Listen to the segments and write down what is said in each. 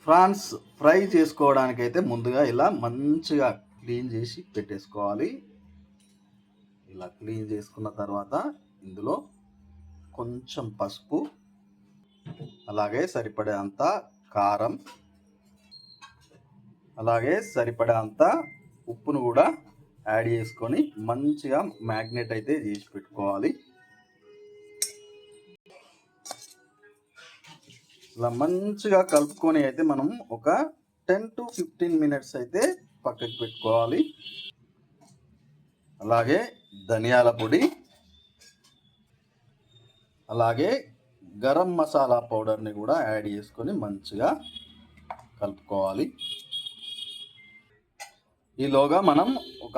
Prawns fry చేసుకోవడానికైతే ముందుగా ఇలా మంచిగా క్లీన్ చేసి పెట్టేసుకోవాలి. ఇలా క్లీన్ చేసుకున్న తర్వాత ఇందులో కొంచెం పసుపు, అలాగే సరిపడేంత కారం, అలాగే సరిపడేంత ఉప్పును కూడా యాడ్ చేసుకొని మంచిగా మ్యాగ్నేట్ అయితే చేసి పెట్టుకోవాలి. ఇలా మంచిగా కలుపుకొని అయితే మనం ఒక 10 to 15 మినిట్స్ అయితే పక్కకి పెట్టుకోవాలి. అలాగే ధనియాల పొడి, అలాగే గరం మసాలా పౌడర్ని కూడా యాడ్ చేసుకొని మంచిగా కలుపుకోవాలి. ఈలోగా మనం ఒక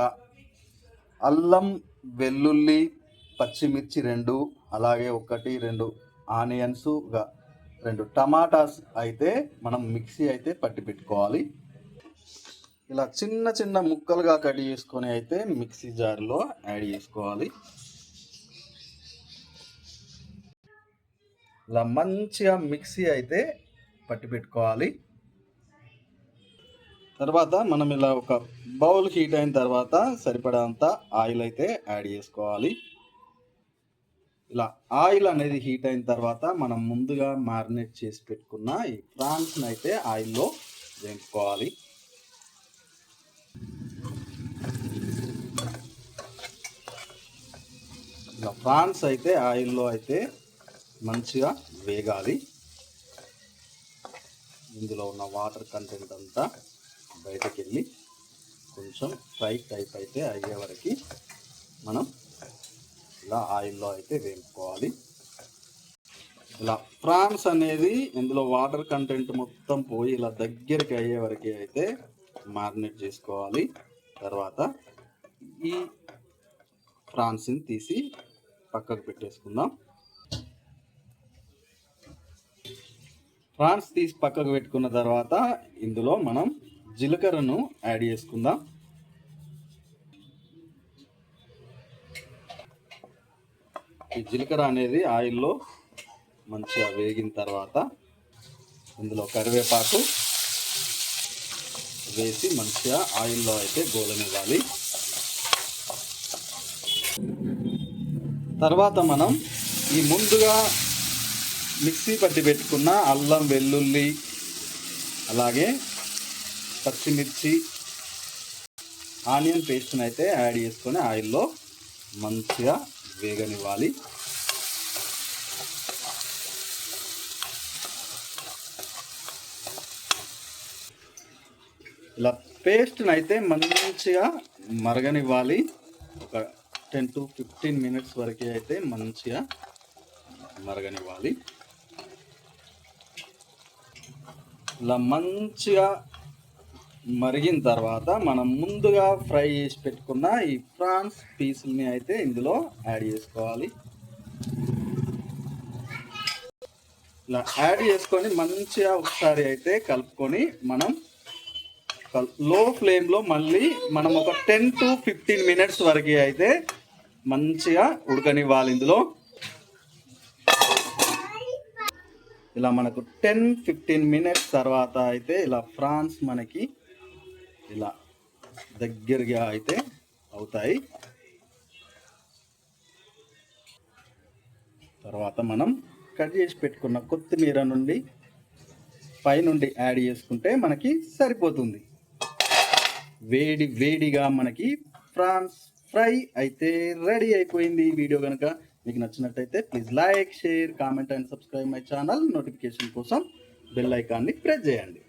అల్లం, వెల్లుల్లి, పచ్చిమిర్చి 2, అలాగే 1-2 ఆనియన్స్, 2 టమాటాస్ అయితే మనం మిక్సీ అయితే పట్టి పెట్టుకోవాలి. ఇలా చిన్న చిన్న ముక్కలుగా కట్ చేసుకొని అయితే మిక్సీ జార్లో యాడ్ చేసుకోవాలి. ఇలా మంచిగా మిక్సీ అయితే పట్టి పెట్టుకోవాలి. తర్వాత మనం ఇలా ఒక బౌల్ హీట్ అయిన తర్వాత సరిపడంత ఆయిల్ అయితే యాడ్ చేసుకోవాలి. ఇలా ఆయిల్ అనేది హీట్ అయిన తర్వాత మనం ముందుగా మ్యారినేట్ చేసి పెట్టుకున్న ఈ ప్రాన్స్ని అయితే ఆయిల్లో వేపుకోవాలి. ఇలా ప్రాన్స్ అయితే ఆయిల్లో అయితే మంచిగా వేగాలి. ఇందులో ఉన్న వాటర్ కంటెంట్ అంతా బయటకు వెళ్ళి కొంచెం ఫ్రై టైప్ అయితే అయ్యే వరకు మనం ఇలా ఆయిల్లో అయితే వేపుకోవాలి. ఇలా ప్రాన్స్ అనేది ఇందులో వాటర్ కంటెంట్ మొత్తం పోయి ఇలా దగ్గరికి అయ్యే వరకు అయితే మ్యారినేట్ చేసుకోవాలి. తర్వాత ఈ ప్రాన్స్ని తీసి పక్కకు పెట్టేసుకుందాం. ప్రాన్స్ తీసి పక్కకు పెట్టుకున్న తర్వాత ఇందులో మనం జీలకర్రను యాడ్ చేసుకుందాం. ఈ జీలకర్ర అనేది ఆయిల్లో మంచిగా వేగిన తర్వాత ఇందులో కరివేపాకు వేసి మంచిగా ఆయిల్లో అయితే గోలనివ్వాలి. తర్వాత మనం ఈ ముందుగా మిక్సీ పట్టి పెట్టుకున్న అల్లం, వెల్లుల్లి, అలాగే పచ్చిమిర్చి, ఆనియన్ పేస్ట్ని అయితే యాడ్ చేసుకొని ఆయిల్లో మంచిగా వేగనివ్వాలి. ఇలా పేస్ట్ని అయితే మంచిగా మరగనివ్వాలి. ఒక 10 to 15 మినిట్స్ వరకు అయితే మంచిగా మరగనివ్వాలి. ఇలా మంచిగా మరిగిన తర్వాత మనం ముందుగా ఫ్రై చేసి పెట్టుకున్న ఈ ప్రాన్స్ పీసుల్ని అయితే ఇందులో యాడ్ చేసుకోవాలి. ఇలా యాడ్ చేసుకొని మంచిగా ఒకసారి అయితే కలుపుకొని మనం లో ఫ్లేమ్లో మళ్ళీ మనం ఒక 10 to 15 మినిట్స్ వరకు అయితే మంచిగా ఉడకనివ్వాలి. ఇందులో ఇలా మనకు 10-15 మినిట్స్ తర్వాత అయితే ఇలా ప్రాన్స్ మనకి ఇలా దగ్గరగా అయితే అవుతాయి. తర్వాత మనం కట్ చేసి పెట్టుకున్న కొత్తిమీర నుండి పైనుండి యాడ్ చేసుకుంటే మనకి సరిపోతుంది. వేడి వేడిగా మనకి ప్రాన్స్ ఫ్రై అయితే రెడీ అయిపోయింది. ఈ వీడియో కనుక మీకు నచ్చినట్టయితే please like, share, comment and subscribe my channel. Notification కోసం బెల్ ఐకాన్ని ప్రెస్ చేయండి.